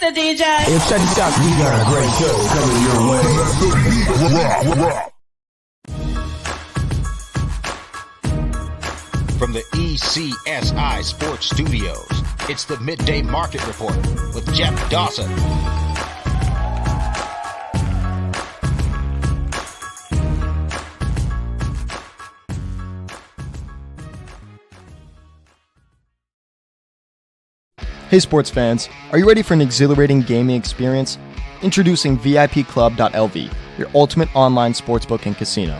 the DJ. Hey, check this out. We got a great show coming your way. From the ECSI Sports Studios, it's the Midday Market Report with Jeff Dawson. Hey sports fans, are you ready for an exhilarating gaming experience? Introducing VIPclub.lv, your ultimate online sportsbook and casino.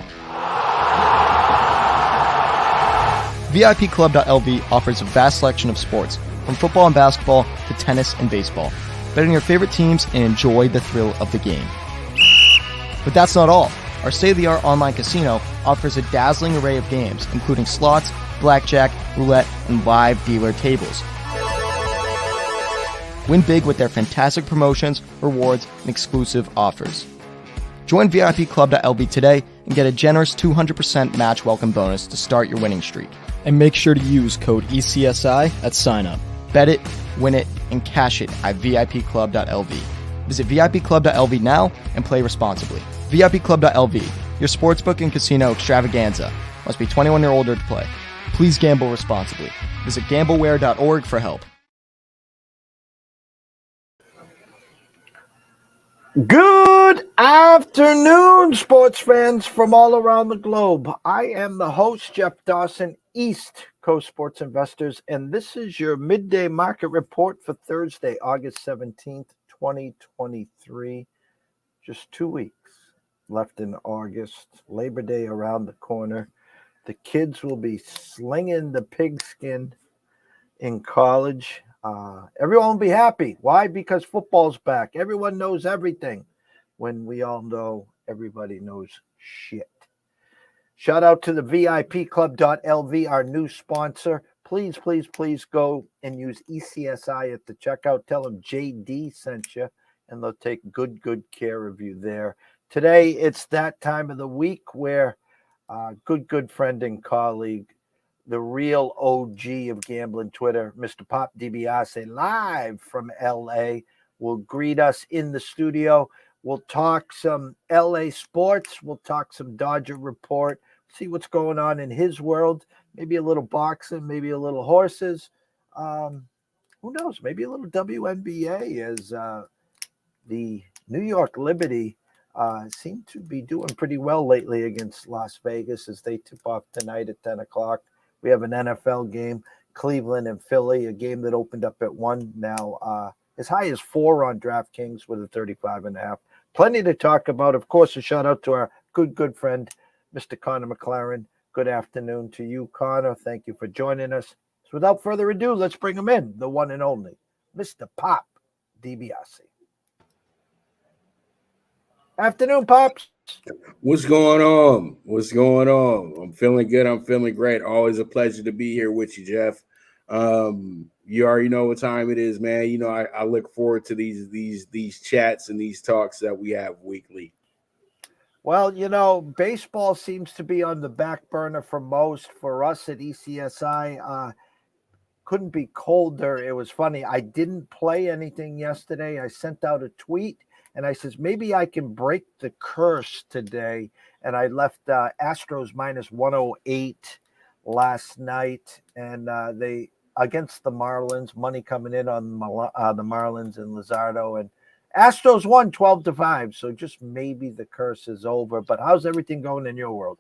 VIPclub.lv offers a vast selection of sports, from football and basketball to tennis and baseball. Bet on your favorite teams and enjoy the thrill of the game. But that's not all. Our state-of-the-art online casino offers a dazzling array of games, including slots, blackjack, roulette, and live dealer tables. Win big with their fantastic promotions, rewards, and exclusive offers. Join VIPclub.lv today and get a generous 200% match welcome bonus to start your winning streak. And make sure to use code ECSI at sign-up. Bet it, win it, and cash it at VIPclub.lv. Visit VIPclub.lv now and play responsibly. VIPclub.lv, your sportsbook and casino extravaganza. Must be 21 or older to play. Please gamble responsibly. Visit gambleware.org for help. Good afternoon, sports fans from all around the globe. I am the host, Jeff Dawson, East Coast Sports Investors, and this is your Midday Market Report for Thursday, August 17th, 2023. Just 2 weeks left in August. Labor Day around the corner. The kids will be slinging the pigskin in college. Everyone will be happy. Why? Because football's back. Everyone knows everything when we all know everybody knows shit. Shout out to the VIPclub.lv, our new sponsor. Please, please, please go and use ECSI at the checkout. Tell them JD sent you, and they'll take good care of you there. Today, it's that time of the week where good friend and colleague, the real OG of gambling Twitter, Mr. Pop DiBiase, live from LA, will greet us in the studio. We'll talk some LA sports. We'll talk some Dodger Report, see what's going on in his world, maybe a little boxing, maybe a little horses. Who knows? Maybe a little WNBA as the New York Liberty seem to be doing pretty well lately against Las Vegas as they tip off tonight at 10 o'clock. We have an NFL game, Cleveland and Philly, a game that opened up at 1, now as high as 4 on DraftKings with a 35.5. Plenty to talk about. Of course, a shout out to our good friend, Mr. Connor McLaren. Good afternoon to you, Connor. Thank you for joining us. So without further ado, let's bring him in, the one and only, Mr. Pop DiBiase. Afternoon, Pops. What's going on? I'm feeling good. I'm feeling great. Always a pleasure to be here with you, Jeff. You already know what time it is, man. You know, I look forward to these chats and these talks that we have weekly. Well, you know, baseball seems to be on the back burner for most. For us at ECSI, couldn't be colder. It was funny. I didn't play anything yesterday. I sent out a tweet. And I says, maybe I can break the curse today. And I left Astros minus 108 last night. And they, against the Marlins, money coming in on the Marlins and Luzardo. And Astros won 12-5. So just maybe the curse is over. But how's everything going in your world?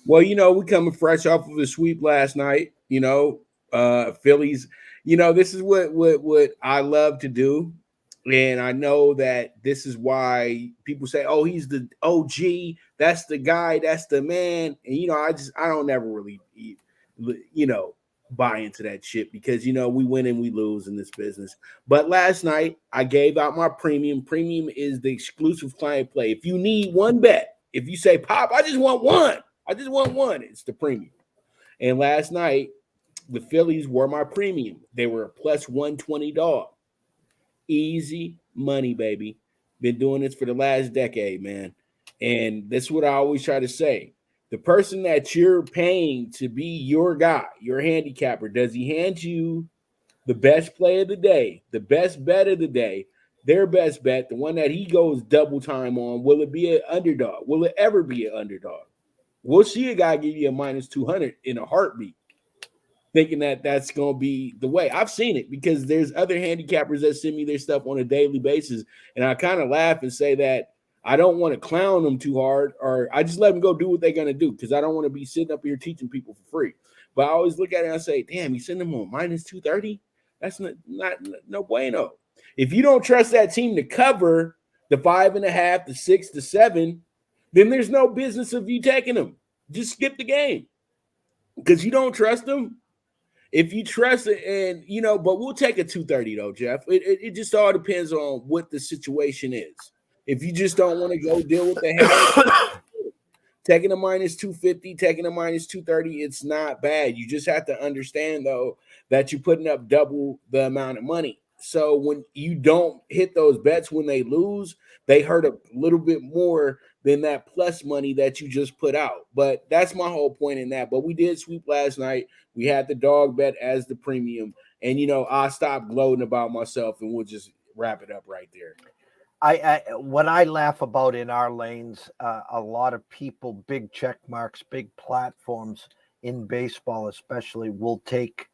Well, you know, we coming fresh off of a sweep last night. You know, Phillies. You know, this is what I love to do. And I know that this is why people say, oh, he's the OG. That's the guy. That's the man. And, you know, I don't ever really, you know, buy into that shit because, you know, we win and we lose in this business. But last night I gave out my premium. Premium is the exclusive client play. If you need one bet, if you say, Pop, I just want one, it's the premium. And last night the Phillies were my premium. They were a plus 120 dog. Easy money, baby. Been doing this for the last decade, man. And that's what I always try to say. The person that you're paying to be your guy, your handicapper, does he hand you the best play of the day, the best bet of the day, their best bet, the one that he goes double time on, will it be an underdog? Will it ever be an underdog? We'll see a guy give you a minus 200 in a heartbeat, thinking that that's going to be the way. I've seen it because there's other handicappers that send me their stuff on a daily basis, and I kind of laugh and say that I don't want to clown them too hard, or I just let them go do what they're going to do because I don't want to be sitting up here teaching people for free. But I always look at it and I say, damn, you send them on minus 230? That's not no bueno. If you don't trust that team to cover the 5.5, the 6, the 7, then there's no business of you taking them. Just skip the game because you don't trust them. If you trust it, and but we'll take a 230 though, Jeff. It just all depends on what the situation is. If you just don't want to go deal with the headache, taking a minus 250, taking a minus 230, it's not bad. You just have to understand though that you're putting up double the amount of money. So when you don't hit those bets when they lose, they hurt a little bit more than that plus money that you just put out. But that's my whole point in that. But we did sweep last night. We had the dog bet as the premium. And, I stopped gloating about myself, and we'll just wrap it up right there. What I laugh about in our lanes, a lot of people, big check marks, big platforms in baseball especially, will take,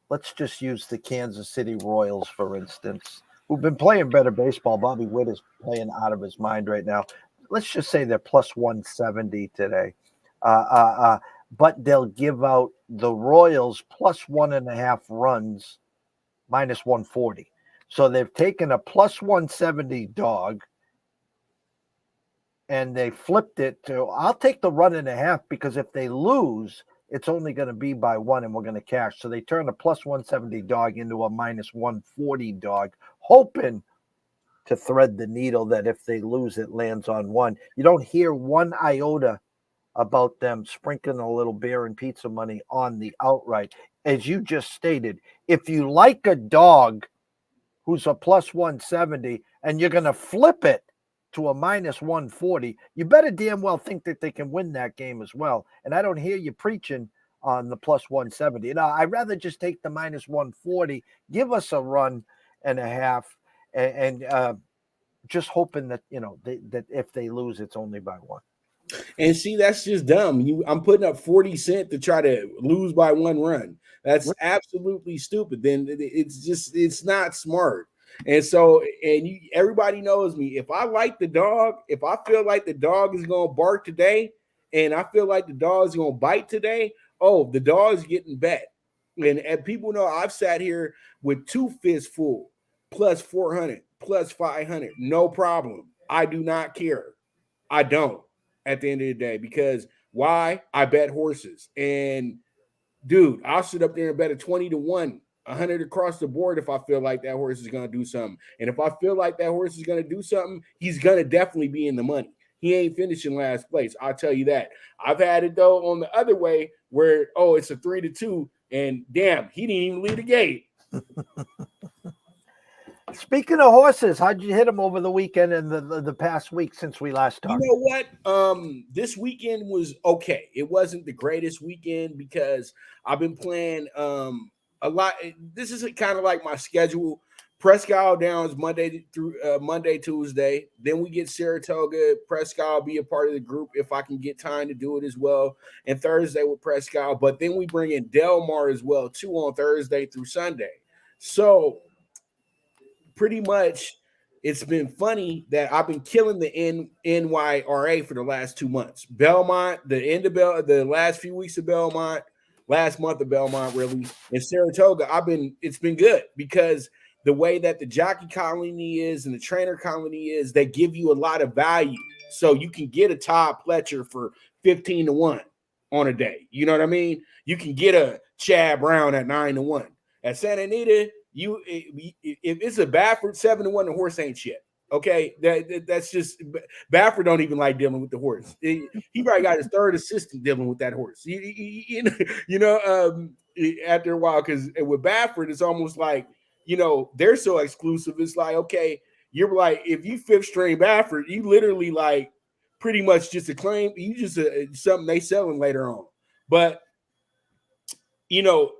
let's just use the Kansas City Royals, for instance, who've been playing better baseball. Bobby Witt is playing out of his mind right now. Let's just say they're plus 170 today. But they'll give out the Royals plus 1.5 runs, minus 140. So they've taken a plus 170 dog and they flipped it to, I'll take the 1.5 because if they lose, it's only going to be by 1 and we're going to cash. So they turn a plus 170 dog into a minus 140 dog, hoping to thread the needle that if they lose, it lands on 1. You don't hear one iota about them sprinkling a little beer and pizza money on the outright. As you just stated, if you like a dog who's a plus 170 and you're going to flip it to a minus 140, you better damn well think that they can win that game as well. And I don't hear you preaching on the plus 170. I'd rather just take the minus 140, give us a run and a half, and just hoping that, that if they lose, it's only by 1. And see, that's just dumb. I'm putting up 40 cents to try to lose by 1 run. That's absolutely stupid. Then it's not smart. And so, everybody knows me. If I like the dog, if I feel like the dog is going to bark today, and I feel like the dog is going to bite today, the dog's getting bet. And people know I've sat here with 2 fists full, plus 400, plus 500, no problem. I do not care. I don't. At the end of the day, because why? I bet horses. And dude, I'll sit up there and bet a 20 to 1, 100 across the board if I feel like that horse is going to do something. And if I feel like that horse is going to do something, he's going to definitely be in the money. He ain't finishing last place. I'll tell you that. I've had it though on the other way where, it's a 3 to 2 and damn, he didn't even leave the gate. Speaking of horses, how'd you hit them over the weekend and the past week since we last talked? You know what? This weekend was okay. It wasn't the greatest weekend because I've been playing a lot. This is kind of like my schedule. Presque Isle Downs Monday through Monday, Tuesday. Then we get Saratoga. Presque Isle be a part of the group if I can get time to do it as well. And Thursday with Presque Isle. But then we bring in Del Mar as well, too, on Thursday through Sunday. So pretty much it's been funny that I've been killing the NYRA for the last 2 months. Belmont, the last few weeks of Belmont, last month of Belmont, really, and Saratoga, it's been good because the way that the jockey colony is and the trainer colony is, they give you a lot of value. So you can get a Todd Pletcher for 15 to 1 on a day. You know what I mean? You can get a Chad Brown at 9 to 1. At Santa Anita, if it's a Baffert 7 to 1, the horse ain't shit. Okay, that's just Baffert don't even like dealing with the horse. He probably got his third assistant dealing with that horse. After a while, because with Baffert, it's almost like they're so exclusive. It's like, okay, you're like, if you 5th string Baffert, you literally like pretty much just a claim. You just something they selling later on. But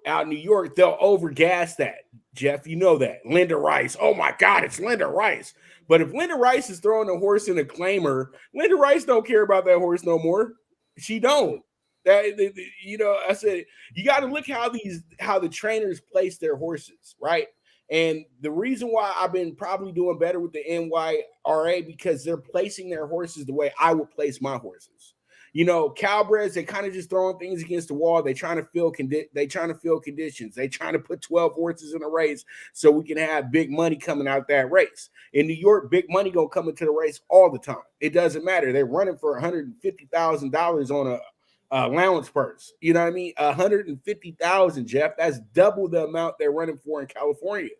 out in New York, they'll overgas that. Jeff, you know that. Linda Rice. Oh my God, it's Linda Rice. But if Linda Rice is throwing a horse in a claimer, Linda Rice don't care about that horse no more. She don't. I said you got to look how the trainers place their horses, right? And the reason why I've been probably doing better with the NYRA because they're placing their horses the way I would place my horses. Cowbreds, they kind of just throwing things against the wall. They trying to fill conditions. They trying to put 12 horses in a race so we can have big money coming out that race. In New York, big money gonna come into the race all the time. It doesn't matter. They're running for $150,000 on a allowance purse. You know what I mean? $150,000, Jeff. That's double the amount they're running for in California.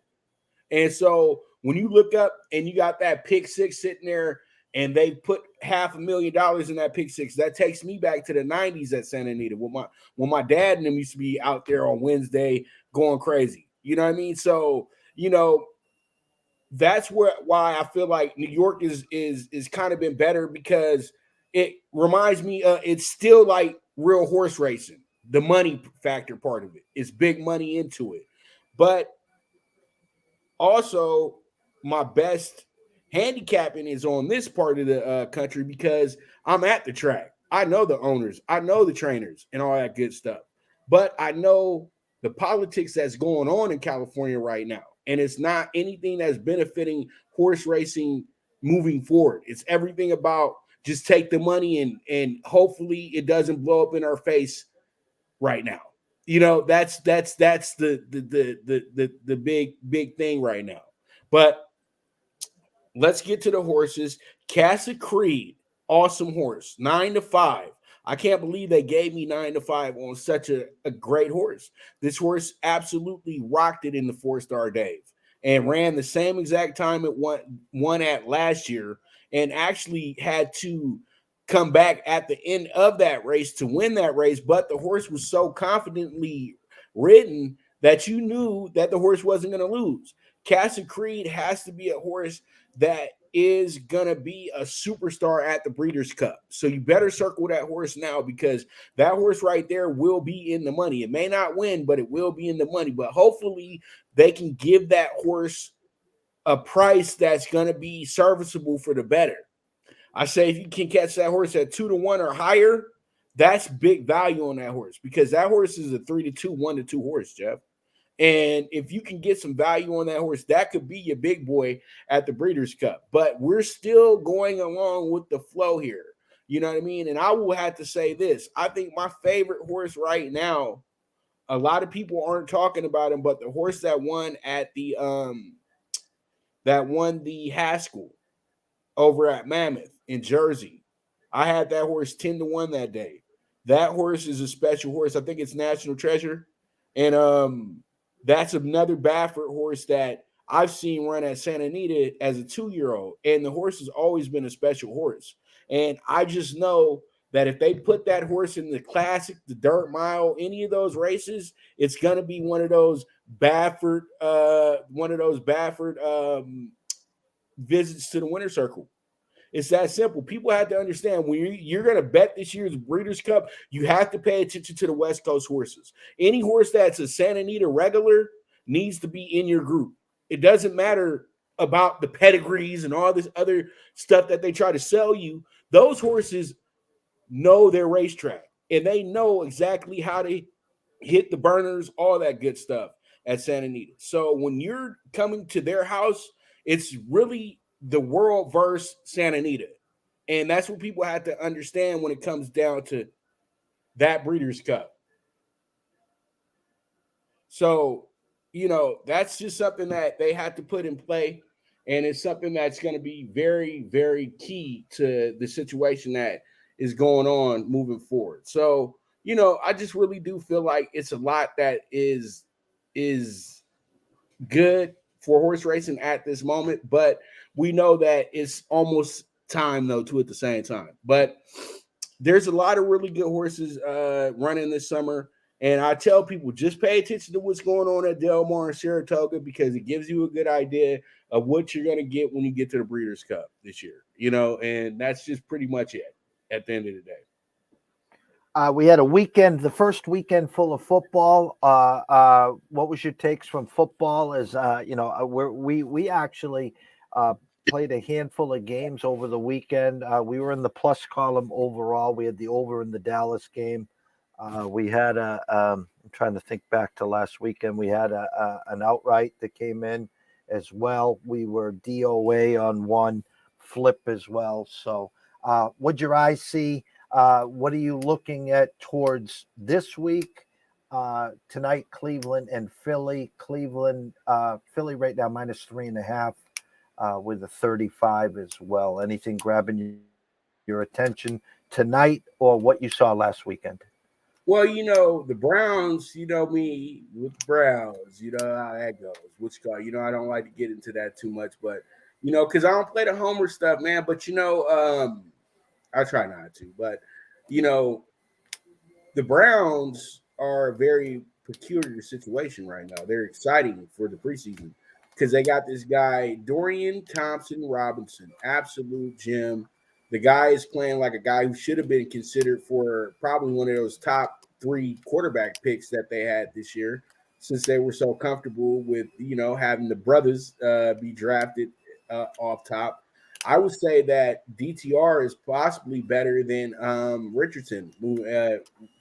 And so when you look up and you got that pick six sitting there, and they put $500,000 in that pick six. That takes me back to the 90s at Santa Anita when my dad and them used to be out there on Wednesday going crazy. You know what I mean? So, that's why I feel like New York is kind of been better because it reminds me it's still like real horse racing. The money factor part of it is big money into it. But also my best handicapping is on this part of the country because I'm at the track. I know the owners, I know the trainers and all that good stuff, but I know the politics that's going on in California right now. And it's not anything that's benefiting horse racing moving forward. It's everything about just take the money and hopefully it doesn't blow up in our face right now. That's the big thing right now. But let's get to the horses. Casa Creed, awesome horse, 9-5. I can't believe they gave me 9-5 on such a great horse. This horse absolutely rocked it in the 4-star Dave and ran the same exact time it won at last year and actually had to come back at the end of that race to win that race. But the horse was so confidently ridden that you knew that the horse wasn't going to lose. Casa Creed has to be a horse that is going to be a superstar at the Breeders' Cup. So you better circle that horse now because that horse right there will be in the money. It may not win, but it will be in the money. But hopefully they can give that horse a price that's going to be serviceable for the better. I say if you can catch that horse at 2-1 or higher, that's big value on that horse because that horse is a 3-2, 1-2 horse, Jeff. And if you can get some value on that horse, that could be your big boy at the Breeders' Cup. But we're still going along with the flow here. You know what I mean? And I will have to say this. I think my favorite horse right now, a lot of people aren't talking about him, but the horse that won at the Haskell over at Mammoth in Jersey. I had that horse 10-1 that day. That horse is a special horse. I think it's National Treasure. And that's another Baffert horse that I've seen run at Santa Anita as a 2-year-old. And the horse has always been a special horse. And I just know that if they put that horse in the Classic, the Dirt Mile, any of those races, it's going to be one of those Baffert visits to the winner's circle. It's that simple. People have to understand when you're going to bet this year's Breeders' Cup, you have to pay attention to the West Coast horses. Any horse that's a Santa Anita regular needs to be in your group. It doesn't matter about the pedigrees and all this other stuff that they try to sell you. Those horses know their racetrack, and they know exactly how to hit the burners, all that good stuff at Santa Anita. So when you're coming to their house, it's really the world versus Santa Anita. And that's what people have to understand when it comes down to that Breeders' Cup. So, that's just something that they have to put in play. And it's something that's going to be very, very key to the situation that is going on moving forward. So, I just really do feel like it's a lot that is good for horse racing at this moment, but we know that it's almost time though too at the same time. But there's a lot of really good horses running this summer, and I tell people just pay attention to what's going on at Del Mar and Saratoga because it gives you a good idea of what you're going to get when you get to the Breeders' Cup this year. And that's just pretty much it at the end of the day. We had a weekend, the first weekend full of football. What was your takes from football? We actually played a handful of games over the weekend. We were in the plus column overall. We had the over in the Dallas game. We had I'm trying to think back to last weekend. We had an outright that came in as well. We were DOA on one flip as well. So, what'd your eyes see? What are you looking at towards this week? Tonight, Cleveland and Philly. Philly right now -3.5 with a 35 as well. Anything grabbing your attention tonight or what you saw last weekend? Well, the Browns, me with the Browns, you know how that goes. I don't like to get into that too much, but because I don't play the homer stuff, man. But I try not to. But you know, the Browns are a very peculiar situation right now. They're exciting for the preseason because they got this guy, Dorian Thompson Robinson, absolute gem. The guy is playing like a guy who should have been considered for probably one of those top 3 quarterback picks that they had this year, since they were so comfortable with, having the brothers be drafted off top. I would say that DTR is possibly better than Richardson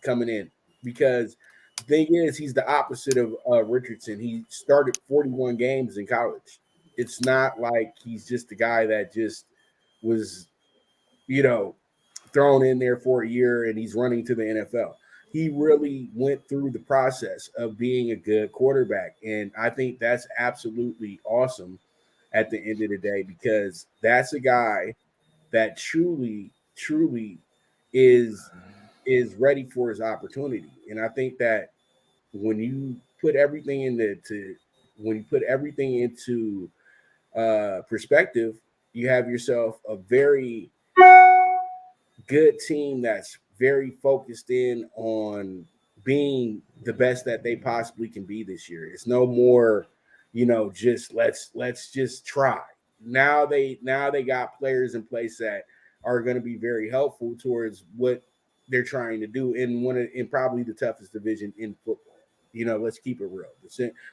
coming in, because the thing is, he's the opposite of Richardson. He started 41 games in college. It's not like he's just a guy that just was, thrown in there for a year and he's running to the NFL. He really went through the process of being a good quarterback. And I think that's absolutely awesome at the end of the day, because that's a guy that truly is ready for his opportunity. And I think that when you put everything into perspective, you have yourself a very good team that's very focused in on being the best that they possibly can be this year. It's no more, just let's just try. Now they got players in place that are going to be very helpful towards what they're trying to do in probably the toughest division in football. Let's keep it real.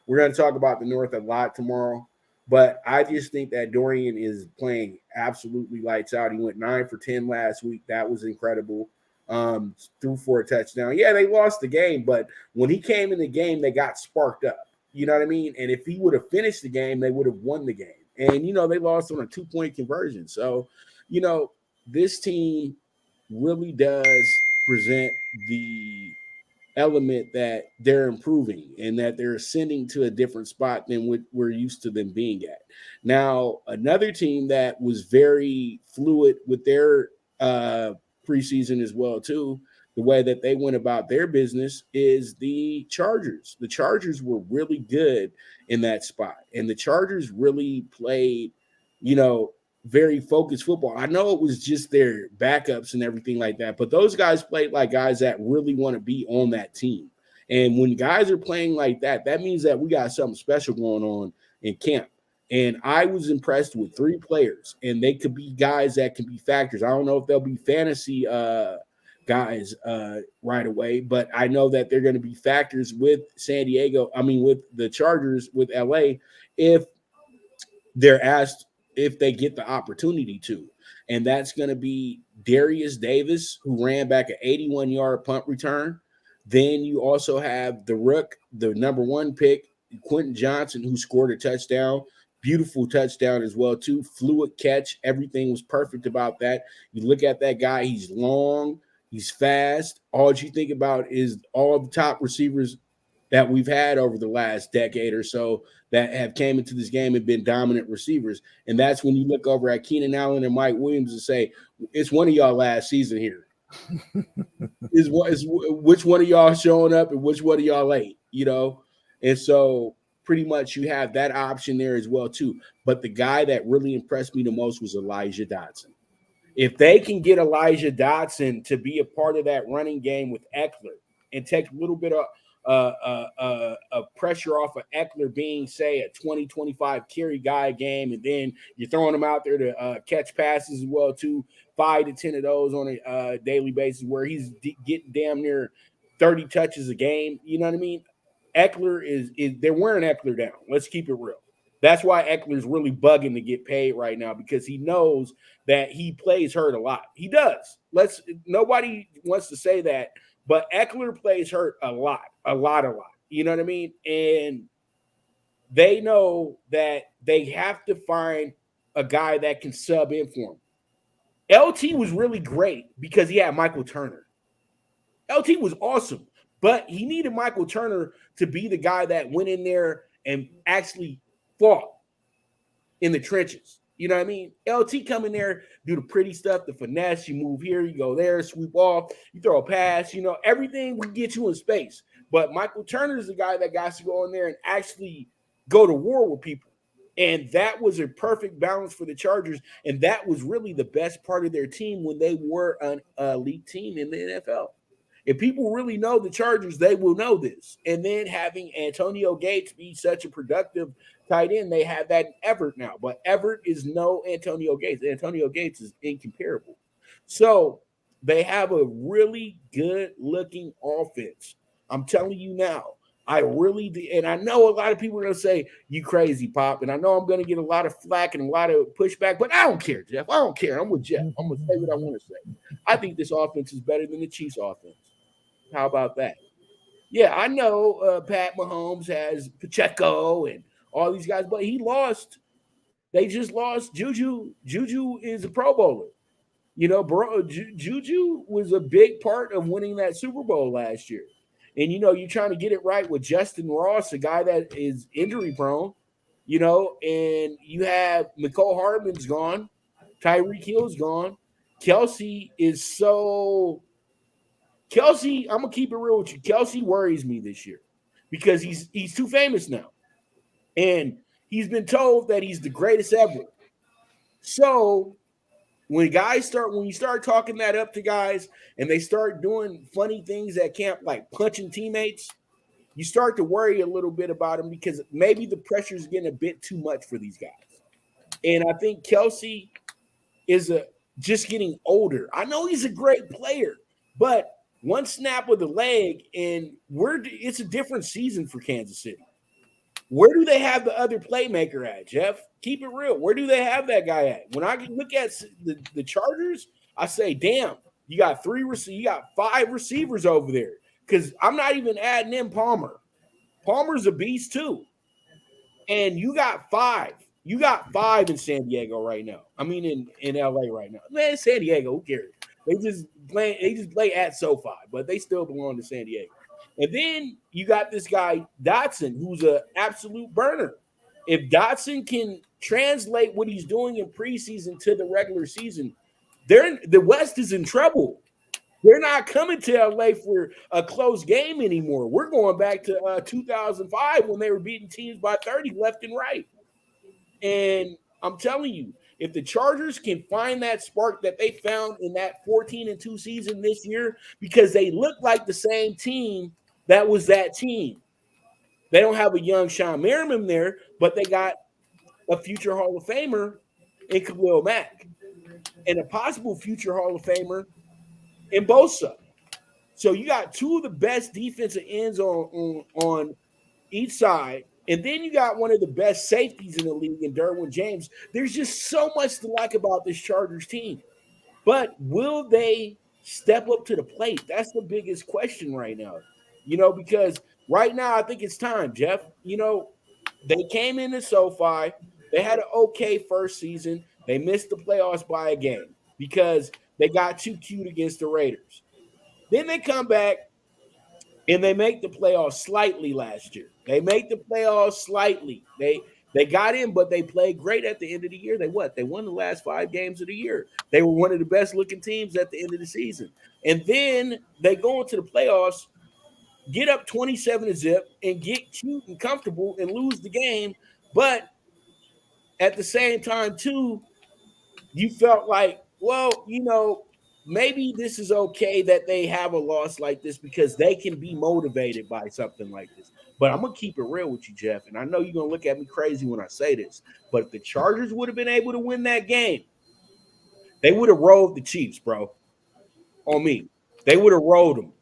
We're going to talk about the North a lot tomorrow, but I just think that Dorian is playing absolutely lights out. He went 9 for 10 last week. That was incredible. Threw for a touchdown. Yeah, they lost the game, but when he came in the game, they got sparked up. You know what I mean? And if he would have finished the game, they would have won the game. And, they lost on a 2-point conversion. So, this team really does present the element that they're improving and that they're ascending to a different spot than what we're used to them being at. Now, another team that was very fluid with their preseason as well, too, the way that they went about their business, is the Chargers. The Chargers were really good in that spot, and the Chargers really played, very focused football. I know it was just their backups and everything like that, but those guys played like guys that really want to be on that team. And when guys are playing like that, that means that we got something special going on in camp. And I was impressed with 3 players, and they could be guys that can be factors. I don't know if they'll be fantasy guys right away, but I know that they're going to be factors with with the Chargers, with LA, if they're asked, if they get the opportunity to. And that's going to be Darius Davis, who ran back an 81-yard punt return. Then you also have the Rook, the number 1 pick, Quentin Johnson, who scored a touchdown. Beautiful touchdown as well, too. Fluid catch. Everything was perfect about that. You look at that guy, he's long, he's fast. All you think about is all the top receivers that we've had over the last decade or so that have came into this game and been dominant receivers. And that's when you look over at Keenan Allen and Mike Williams and say, it's one of y'all last season here. is which one of y'all showing up and which one of y'all late, And so pretty much you have that option there as well, too. But the guy that really impressed me the most was Elijah Dotson. If they can get Elijah Dotson to be a part of that running game with Eckler and take a little bit of pressure off of Eckler being, say, a 20-25 carry guy game, and then you're throwing him out there to catch passes as well, too. 5 to 10 of those on a daily basis where he's getting damn near 30 touches a game. You know what I mean? Eckler is they're wearing Eckler down. Let's keep it real. That's why Eckler's really bugging to get paid right now, because he knows that he plays hurt a lot. He does. Nobody wants to say that, but Eckler plays hurt a lot. You know what I mean? And they know that they have to find a guy that can sub in for him. LT was really great because he had Michael Turner. LT was awesome, but he needed Michael Turner to be the guy that went in there and actually fought in the trenches. You know what I mean? LT come in there, do the pretty stuff, the finesse, you move here, you go there, sweep off, you throw a pass, everything will get you in space. But Michael Turner is the guy that got to go in there and actually go to war with people. And that was a perfect balance for the Chargers. And that was really the best part of their team when they were an elite team in the NFL. If people really know the Chargers, they will know this. And then having Antonio Gates be such a productive tight end, they have that in Everett now. But Everett is no Antonio Gates. Antonio Gates is incomparable. So they have a really good-looking offense. I'm telling you now. I really do. And I know a lot of people are going to say, you crazy, Pop. And I know I'm going to get a lot of flack and a lot of pushback, but I don't care, Jeff. I don't care. I'm with Jeff. I'm going to say what I want to say. I think this offense is better than the Chiefs offense. How about that? Yeah, I know Pat Mahomes has Pacheco and all these guys, but he lost. They just lost Juju. Juju is a Pro Bowler. Juju was a big part of winning that Super Bowl last year. And, you're trying to get it right with Justin Ross, a guy that is injury prone, and you have Mecole Hardman's gone. Tyreek Hill's gone. Kelsey, I'm going to keep it real with you. Kelsey worries me this year because he's too famous now. And he's been told that he's the greatest ever. So when you start talking that up to guys and they start doing funny things at camp, like punching teammates, you start to worry a little bit about him because maybe the pressure is getting a bit too much for these guys. And I think Kelsey is just getting older. I know he's a great player, but one snap of the leg and it's a different season for Kansas City. Where do they have the other playmaker at, Jeff? Keep it real. Where do they have that guy at? When I look at the Chargers, I say, damn, you got 5 receivers over there. Because I'm not even adding in Palmer. Palmer's a beast too. And you got 5. You got 5 in San Diego right now. I mean, in LA right now. Man, San Diego, who cares? They just play at SoFi, but they still belong to San Diego. And then you got this guy, Dotson, who's an absolute burner. If Dotson can translate what he's doing in preseason to the regular season, the West is in trouble. They're not coming to LA for a close game anymore. We're going back to 2005 when they were beating teams by 30 left and right. And I'm telling you, if the Chargers can find that spark that they found in that 14-2 season this year, because they look like the same team that was that team. They don't have a young Sean Merriman there, but they got a future Hall of Famer in Khalil Mack and a possible future Hall of Famer in Bosa. So you got 2 of the best defensive ends on each side. And then you got one of the best safeties in the league in Derwin James. There's just so much to like about this Chargers team. But will they step up to the plate? That's the biggest question right now. Because right now I think it's time, Jeff. They came into SoFi. They had an okay first season. They missed the playoffs by a game because they got too cute against the Raiders. Then they come back and they make the playoffs slightly last year. They make the playoffs slightly. They got in, but they played great at the end of the year. They won the last 5 games of the year. They were one of the best looking teams at the end of the season. And then they go into the playoffs, get up 27-0 and get cute and comfortable and lose the game. But at the same time, too, you felt like, well, maybe this is okay that they have a loss like this because they can be motivated by something like this. But I'm going to keep it real with you, Jeff. And I know you're going to look at me crazy when I say this. But if the Chargers would have been able to win that game, They would have rolled the Chiefs, bro. On me. They would have rolled them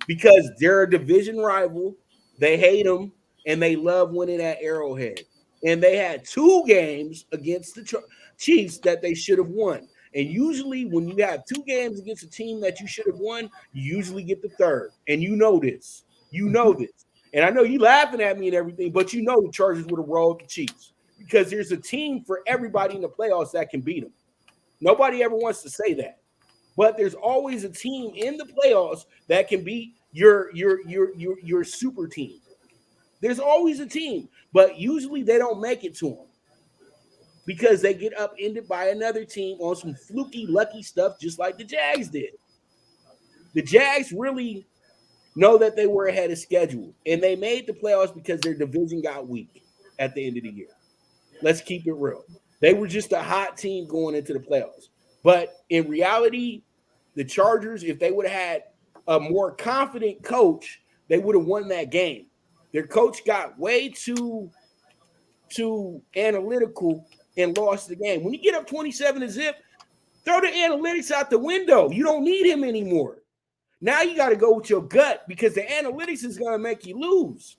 because they're a division rival. They hate them and they love winning at Arrowhead. And they had 2 games against the Chiefs that they should have won. And usually, when you have 2 games against a team that you should have won, you usually get the third. And you know this. You know this. And I know you laughing at me and everything, but you know the Chargers would have rolled the Chiefs because there's a team for everybody in the playoffs that can beat them. Nobody ever wants to say that. But there's always a team in the playoffs that can beat your super team. There's always a team, but usually they don't make it to them because they get upended by another team on some fluky, lucky stuff, just like the Jags did. The Jags really know that they were ahead of schedule, and they made the playoffs because their division got weak at the end of the year. Let's keep it real. They were just a hot team going into the playoffs. But in reality, the Chargers, if they would have had a more confident coach, they would have won that game. Their coach got way too analytical and lost the game. When you get up 27-0, throw the analytics out the window. You don't need him anymore. Now you got to go with your gut because the analytics is going to make you lose.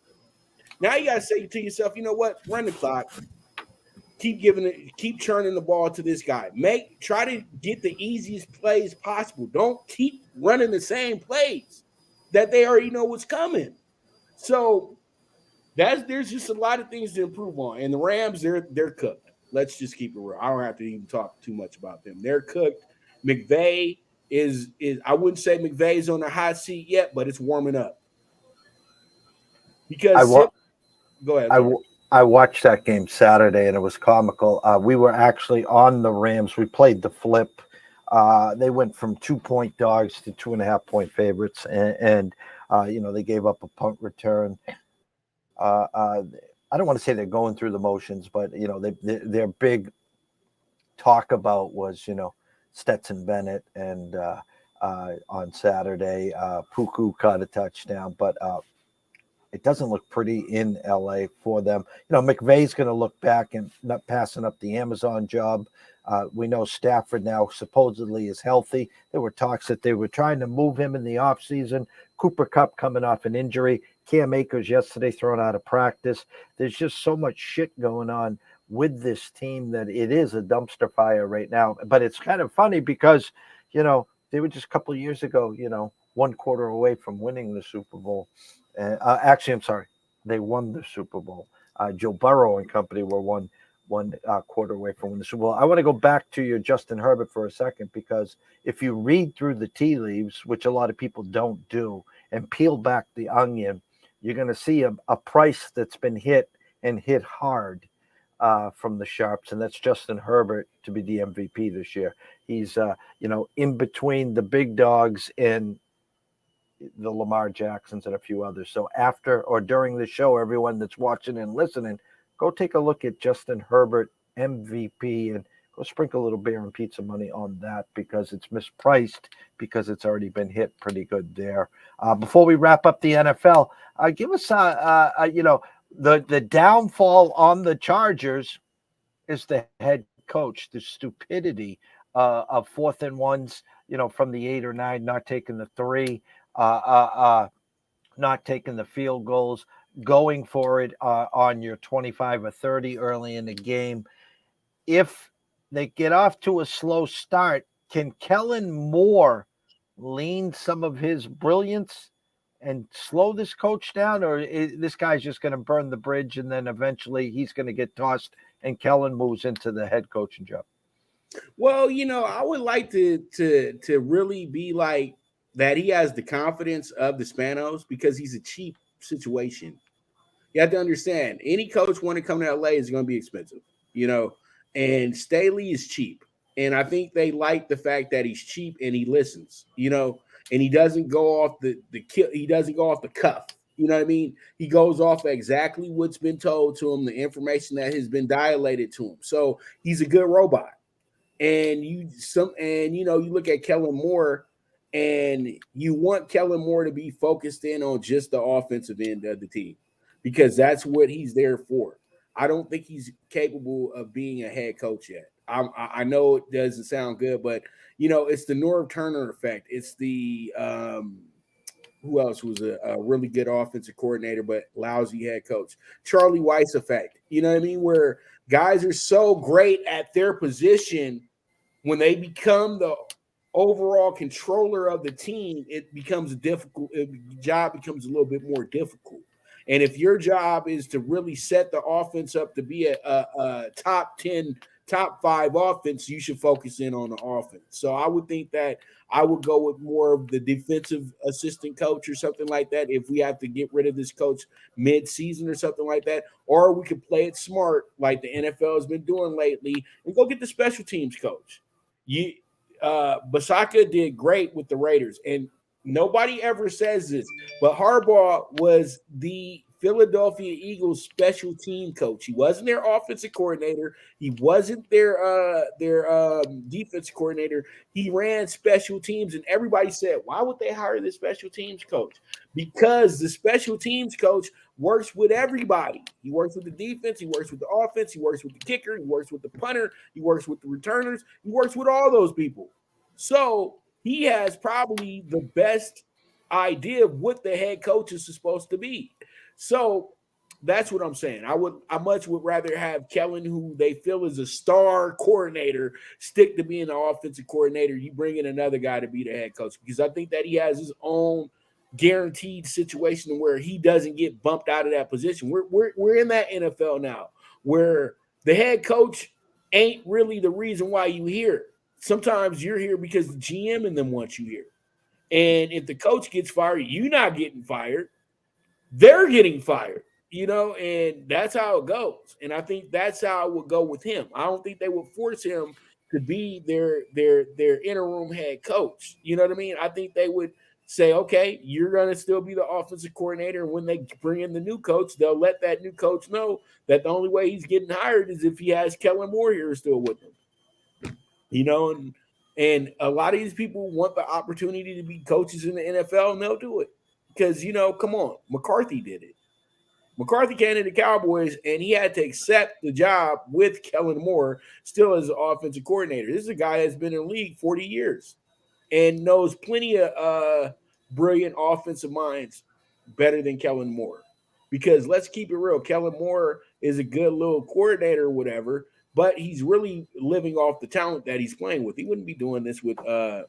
Now you got to say to yourself, you know what? Run the clock. Keep churning the ball to this guy. Try to get the easiest plays possible. Don't keep running the same plays that they already know what's coming. So there's just a lot of things to improve on. And the Rams, they're cooked. Let's just keep it real. I don't have to even talk too much about them. They're cooked. McVay is I wouldn't say McVay's on the hot seat yet, but it's warming up. Because go ahead. I watched that game Saturday, and it was comical. We were actually on the Rams. We played the flip. They went from 2-point dogs to 2.5-point favorites, and they gave up a punt return. I don't want to say they're going through the motions, but their big talk about was Stetson Bennett, and on Saturday, Puku caught a touchdown, but it doesn't look pretty in LA for them. McVay's going to look back and not passing up the Amazon job. We know Stafford now supposedly is healthy. There were talks that they were trying to move him in the offseason. Cooper Kupp coming off an injury. Cam Akers yesterday thrown out of practice. There's just so much shit going on with this team that it is a dumpster fire right now. But it's kind of funny because, they were just a couple of years ago, 1 quarter away from winning the Super Bowl. Actually, I'm sorry. They won the Super Bowl. Joe Burrow and company were one quarter away from winning the Super Bowl. I want to go back to your Justin Herbert for a second, because if you read through the tea leaves, which a lot of people don't do, and peel back the onion, you're going to see a price that's been hit and hit hard from the sharps, and that's Justin Herbert to be the MVP this year. He's in between the big dogs and the Lamar Jacksons and a few others. So after or during the show, everyone that's watching and listening, go take a look at Justin Herbert MVP and go sprinkle a little beer and pizza money on that, because it's mispriced, because it's already been hit pretty good there. Before we wrap up the NFL, give us the downfall on the Chargers is the head coach, the stupidity of 4th and 1s, from the 8 or 9, not taking the 3. Not taking the field goals, going for it on your 25 or 30 early in the game. If they get off to a slow start, can Kellen Moore lean some of his brilliance and slow this coach down, or this guy's just going to burn the bridge and then eventually he's going to get tossed and Kellen moves into the head coaching job? Well, I would like to really be like that he has the confidence of the Spanos, because he's a cheap situation. You have to understand, any coach want to come to LA is going to be expensive, and Staley is cheap. And I think they like the fact that he's cheap and he listens, and he doesn't go off he doesn't go off the cuff. You know what I mean? He goes off exactly what's been told to him, the information that has been dilated to him. So he's a good robot. And you look at Kellen Moore, and you want Kellen Moore to be focused in on just the offensive end of the team, because that's what he's there for. I don't think he's capable of being a head coach yet. I know it doesn't sound good, but it's the Norv Turner effect. It's the who else was a really good offensive coordinator but lousy head coach? Charlie Weiss effect. You know what I mean? Where guys are so great at their position, when they become the overall controller of the team, it becomes job becomes a little bit more difficult. And if your job is to really set the offense up to be a top 10, top 5 offense, you should focus in on the offense. So I would think that I would go with more of the defensive assistant coach or something like that if we have to get rid of this coach mid-season or something like that. Or we could play it smart like the NFL has been doing lately and go get the special teams coach. Basaka did great with the Raiders, and nobody ever says this, but Harbaugh was the Philadelphia Eagles special team coach. He wasn't their offensive coordinator. He wasn't their defensive coordinator. He ran special teams, and everybody said, why would they hire this special teams coach? Because the special teams coach works with everybody. He works with the defense. He works with the offense. He works with the kicker. He works with the punter. He works with the returners. He works with all those people. So he has probably the best idea of what the head coach is supposed to be. So that's what I'm saying. I much would rather have Kellen, who they feel is a star coordinator, stick to being the offensive coordinator. You bring in another guy to be the head coach, because I think that he has his own guaranteed situation where he doesn't get bumped out of that position. We're in that NFL now where the head coach ain't really the reason why you here. Sometimes you're here because the GM and them want you here. And if the coach gets fired, you're not getting fired. They're getting fired, and that's how it goes. And I think that's how it would go with him. I don't think they would force him to be their interim head coach. You know what I mean? I think they would say, okay, you're going to still be the offensive coordinator. And when they bring in the new coach, they'll let that new coach know that the only way he's getting hired is if he has Kellen Moore here still with him. And a lot of these people want the opportunity to be coaches in the NFL, and they'll do it. Because, come on, McCarthy did it. McCarthy came to the Cowboys, and he had to accept the job with Kellen Moore still as an offensive coordinator. This is a guy that's been in the league 40 years and knows plenty of brilliant offensive minds better than Kellen Moore. Because let's keep it real, Kellen Moore is a good little coordinator or whatever, but he's really living off the talent that he's playing with. He wouldn't be doing this with a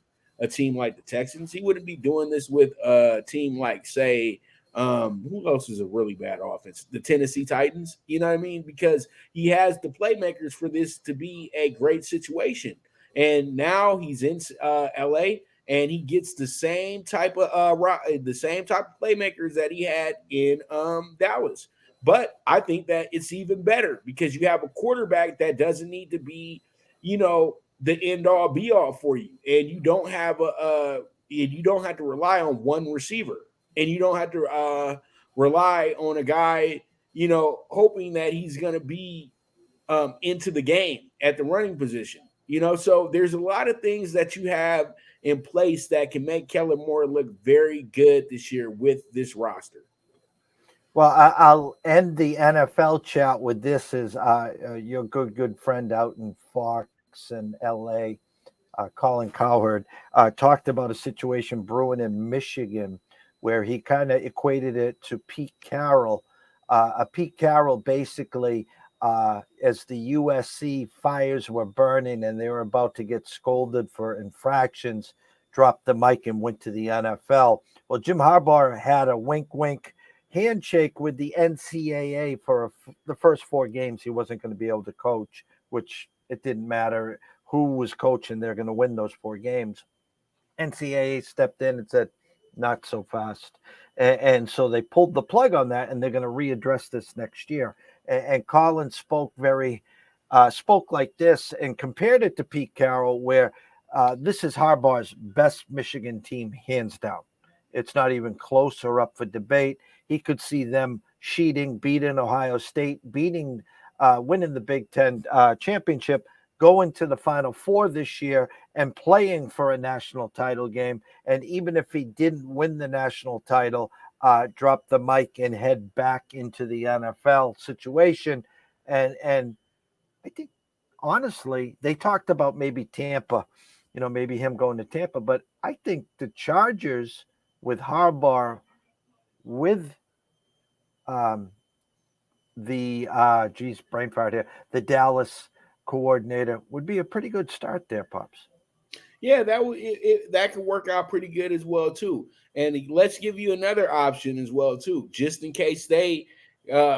team like the Texans. He wouldn't be doing this with a team like, say, who else is a really bad offense? The Tennessee Titans. You know what I mean? Because he has the playmakers for this to be a great situation. And now he's in LA, and he gets the same type of playmakers that he had in Dallas. But I think that it's even better because you have a quarterback that doesn't need to be, the end all be all for you, and you don't have to rely on one receiver, and you don't have to rely on a guy, hoping that he's going to be into the game at the running position. So there's a lot of things that you have in place that can make Kellen Moore look very good this year with this roster. Well, I'll end the NFL chat with this: is your good friend out in Fox in L.A., Colin Cowherd, talked about a situation brewing in Michigan where he kind of equated it to Pete Carroll. Pete Carroll basically, as the USC fires were burning and they were about to get scolded for infractions, dropped the mic and went to the NFL. Well, Jim Harbaugh had a wink handshake with the NCAA for the first 4 games. He wasn't going to be able to coach, which it didn't matter who was coaching. They're going to win those 4 games. NCAA stepped in and said, not so fast. And so they pulled the plug on that, and they're going to readdress this next year. And Colin spoke like this and compared it to Pete Carroll, where this is Harbaugh's best Michigan team, hands down. It's not even close or up for debate. He could see them beating Ohio State, winning the Big Ten championship, going to the Final Four this year and playing for a national title game. And even if he didn't win the national title, drop the mic and head back into the NFL situation. And I think honestly, they talked about maybe Tampa, maybe him going to Tampa, but I think the Chargers with Harbaugh, with um, brain fart here, the Dallas coordinator would be a pretty good start there, Pops. Yeah, that could work out pretty good as well too. And let's give you another option as well too, just in case they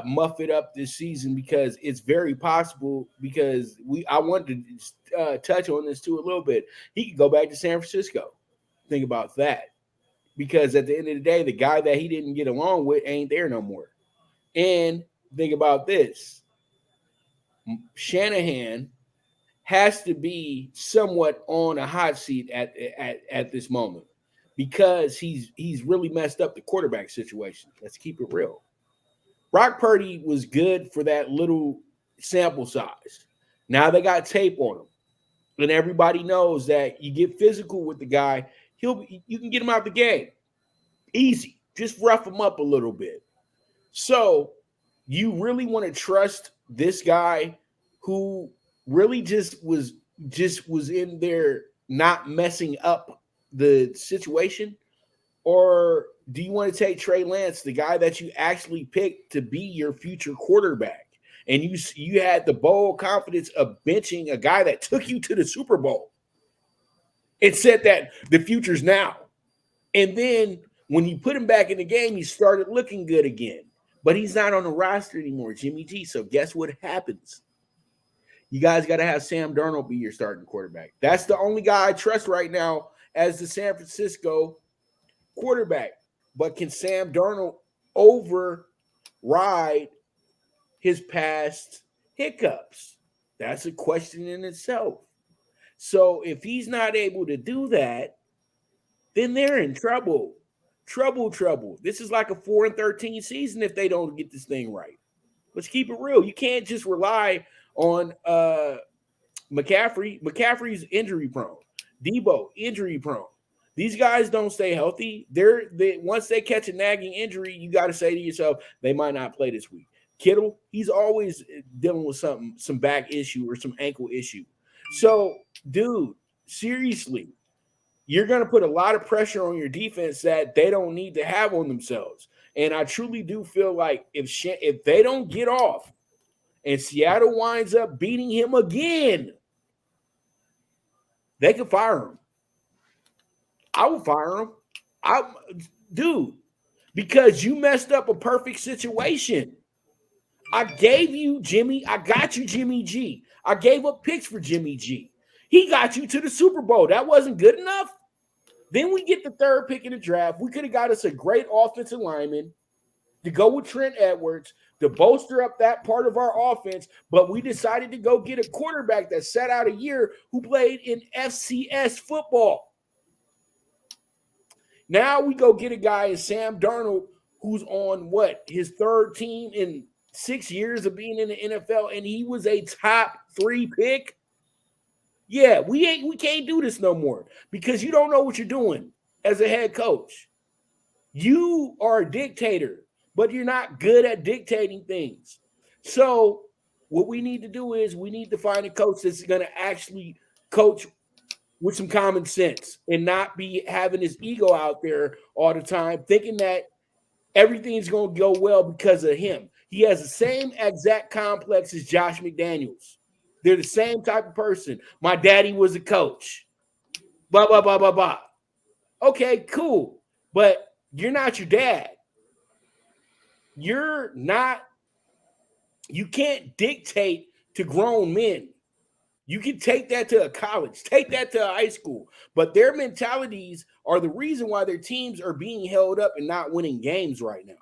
muff it up this season, because it's very possible. Because I wanted to touch on this too a little bit. He could go back to San Francisco. Think about that, because at the end of the day, the guy that he didn't get along with ain't there no more. And think about this: Shanahan has to be somewhat on a hot seat at this moment, because he's really messed up the quarterback situation. Let's keep it real. Brock Purdy was good for that little sample size. Now they got tape on him, and everybody knows that you get physical with the guy, you can get him out the game easy. Just rough him up a little bit. So you really want to trust this guy who really just was in there not messing up the situation? Or do you want to take Trey Lance, the guy that you actually picked to be your future quarterback, and you had the bold confidence of benching a guy that took you to the Super Bowl and said that the future's now? And then when you put him back in the game, he started looking good again. But he's not on the roster anymore, Jimmy G. So guess what happens? You guys got to have Sam Darnold be your starting quarterback. That's the only guy I trust right now as the San Francisco quarterback. But can Sam Darnold override his past hiccups? That's a question in itself. So if he's not able to do that, then they're in trouble. Trouble. This is like a 4-13 season if they don't get this thing right. Let's keep it real. You can't just rely on McCaffrey. McCaffrey's injury prone. Debo, injury prone. These guys don't stay healthy. Once they catch a nagging injury, you got to say to yourself, they might not play this week. Kittle, he's always dealing with some back issue or some ankle issue. So, dude, seriously, you're going to put a lot of pressure on your defense that they don't need to have on themselves. And I truly do feel like if they don't get off and Seattle winds up beating him again, they could fire him. I would fire him. Dude, because you messed up a perfect situation. I gave you Jimmy. I got you Jimmy G. I gave up picks for Jimmy G. He got you to the Super Bowl. That wasn't good enough. Then we get the third pick in the draft. We could have got us a great offensive lineman to go with Trent Edwards to bolster up that part of our offense, but we decided to go get a quarterback that sat out a year who played in FCS football. Now we go get a guy in Sam Darnold who's on his third team in 6 years of being in the NFL, and he was a top 3 pick. Yeah, we can't do this no more because you don't know what you're doing as a head coach. You are a dictator, but you're not good at dictating things. So what we need to do is we need to find a coach that's going to actually coach with some common sense and not be having his ego out there all the time, thinking that everything's going to go well because of him. He has the same exact complex as Josh McDaniels. They're the same type of person. My daddy was a coach. Blah, blah, blah, blah, blah. Okay, cool. But you're not your dad. You can't dictate to grown men. You can take that to a college, take that to a high school, but their mentalities are the reason why their teams are being held up and not winning games right now.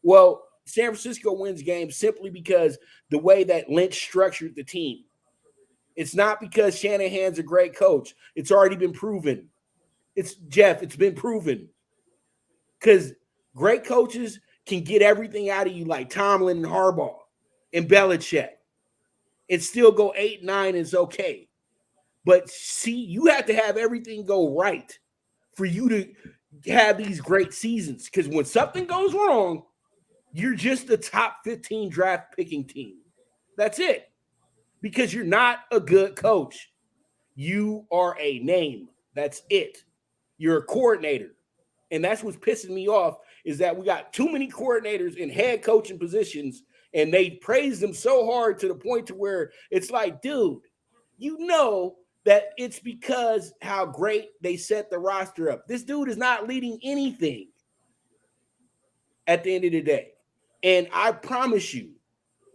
Well, San Francisco wins games simply because the way that Lynch structured the team. It's not because Shanahan's a great coach. It's already been proven. It's been proven. Because great coaches can get everything out of you like Tomlin and Harbaugh and Belichick and still go 8-9 and it's okay. But see, you have to have everything go right for you to have these great seasons. Because when something goes wrong, you're just the top 15 draft picking team. That's it. because you're not a good coach. You are a name. That's it. You're a coordinator. And that's what's pissing me off is that we got too many coordinators in head coaching positions, and they praise them so hard to the point to where it's like, dude, you know that it's because how great they set the roster up. This dude is not leading anything at the end of the day. And I promise you,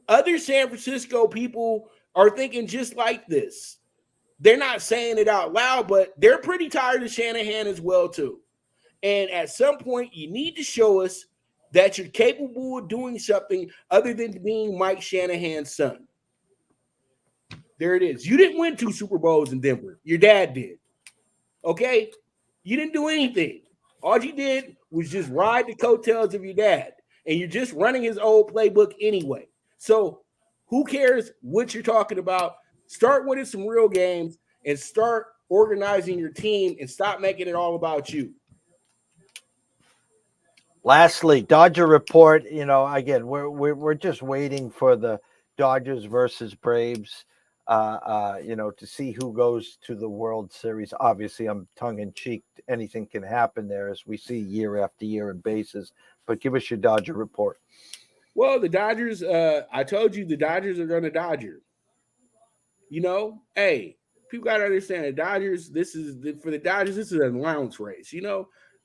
other San Francisco people are thinking just like this. They're not saying it out loud, but they're pretty tired of Shanahan as well, too. And at some point, you need to show us that you're capable of doing something other than being Mike Shanahan's son. There it is. You didn't win 2 Super Bowls in Denver. Your dad did. Okay? You didn't do anything. All you did was just ride the coattails of your dad. And you're just running his old playbook anyway. So who cares what you're talking about? Start winning some real games and start organizing your team and stop making it all about you. Lastly, Dodger report. Again, we're just waiting for the Dodgers versus Braves. To see who goes to the World Series. Obviously, I'm tongue in cheek. Anything can happen there, as we see year after year in bases. But give us your Dodger report. Well, the Dodgers. I told you the Dodgers are going to Dodger. Hey, people got to understand the Dodgers. For the Dodgers. This is an allowance race.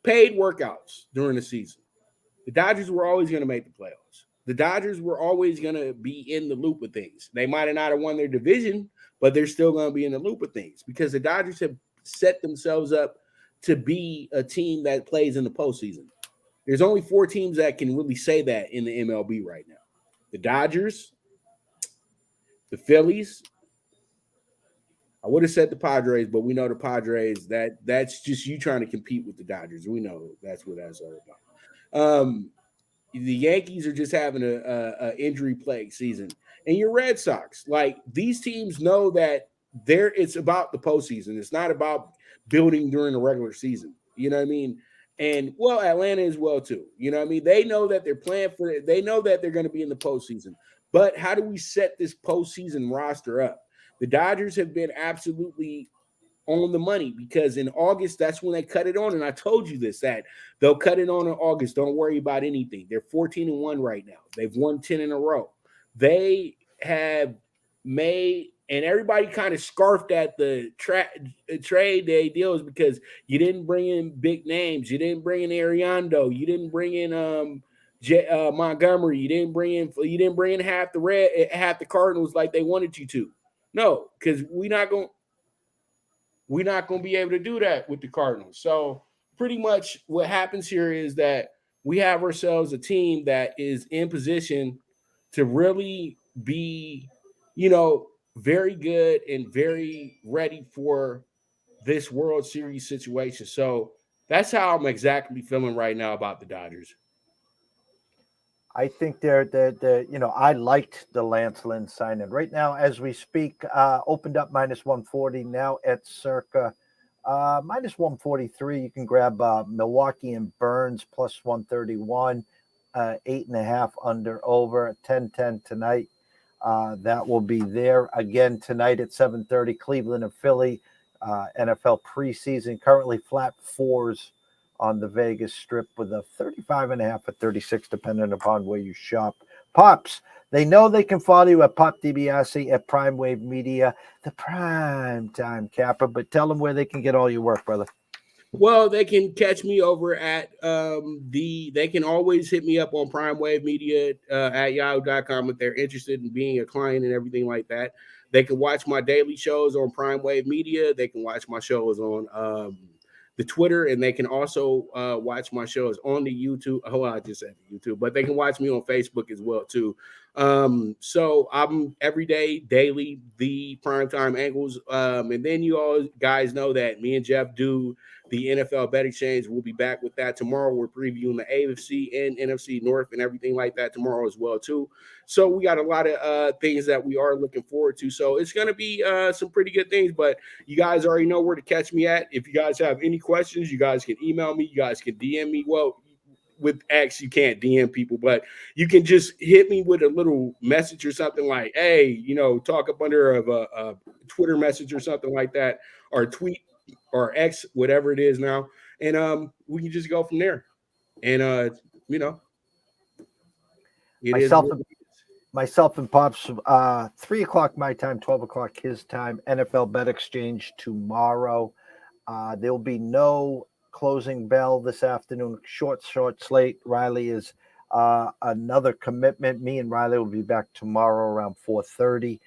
Paid workouts during the season. The Dodgers were always going to make the playoffs. The Dodgers were always going to be in the loop of things. They might have not have won their division, but they're still going to be in the loop of things because the Dodgers have set themselves up to be a team that plays in the postseason. There's only 4 teams that can really say that in the MLB right now. The Dodgers, the Phillies. I would have said the Padres, but we know the Padres, that's just you trying to compete with the Dodgers. We know that's what that's all about. The Yankees are just having a injury plague season, and your Red Sox, like these teams know that it's about the postseason. It's not about building during the regular season. You know what I mean? And well, Atlanta as well too. You know what I mean? They know that they're playing for it. They know that they're going to be in the postseason. But how do we set this postseason roster up? The Dodgers have been absolutely on the money because in August, that's when they cut it on. And I told you this, that they'll cut it on in August. Don't worry about anything. They're 14-1 right now. They've won 10 in a row. They have made, and everybody kind of scarfed at the trade day deals because you didn't bring in big names. You didn't bring in Ariando. You didn't bring in Montgomery. You didn't bring in half the Cardinals like they wanted you to. No, because we're not going to be able to do that with the Cardinals. So pretty much what happens here is that we have ourselves a team that is in position to really be, very good and very ready for this World Series situation. So that's how I'm exactly feeling right now about the Dodgers. I think they're I liked the Lance Lynn signing. Right now, as we speak, opened up minus 140, now at circa minus 143. You can grab Milwaukee and Burns plus 131, 8.5 under over, 10-10 tonight. That will be there again tonight at 7:30. Cleveland and Philly, NFL preseason, currently flat 4s on the Vegas Strip with a 35.5 or 36, depending upon where you shop. Pops, they know they can follow you at Pop DiBiase at Prime Wave Media, the prime time capper, but tell them where they can get all your work, brother. Well, they can catch me over at they can always hit me up on Prime Wave Media at yahoo.com if they're interested in being a client and everything like that. They can watch my daily shows on Prime Wave Media. They can watch my shows on the Twitter, and they can also watch my shows on the YouTube. Oh, I just said YouTube, but they can watch me on Facebook as well too. So I'm every day, daily, the Primetime Angles. And then you all guys know that me and Jeff do the NFL Bet Exchange. We'll be back with that tomorrow. We're previewing the AFC and NFC North and everything like that tomorrow as well too. So we got a lot of things that we are looking forward to. So it's going to be some pretty good things, but you guys already know where to catch me at. If you guys have any questions, you guys can email me. You guys can DM me. Well, with X, you can't DM people, but you can just hit me with a little message or something like, hey, you know, talk up under of a Twitter message or something like that, or tweet or X, whatever it is now. And we can just go from there. And you know, it is Myself what and it is. myself and Pops, 3 o'clock my time, 12 o'clock his time. NFL Bet Exchange tomorrow. There'll be no closing bell this afternoon. Short slate. Riley is another commitment. Me and Riley will be back tomorrow around 4:30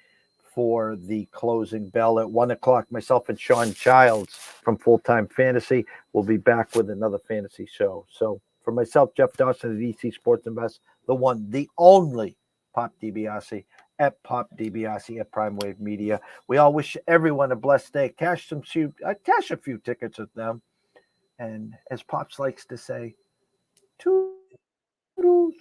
for the closing bell at 1 o'clock. Myself and Sean Childs from Full Time Fantasy will be back with another fantasy show. So for myself, Jeff Dawson of EC Sports Invest, the one, the only Pop DiBiase at Pop DiBiase at Prime Wave Media. We all wish everyone a blessed day. Cash a few tickets with them. And as Pops likes to say, toodles.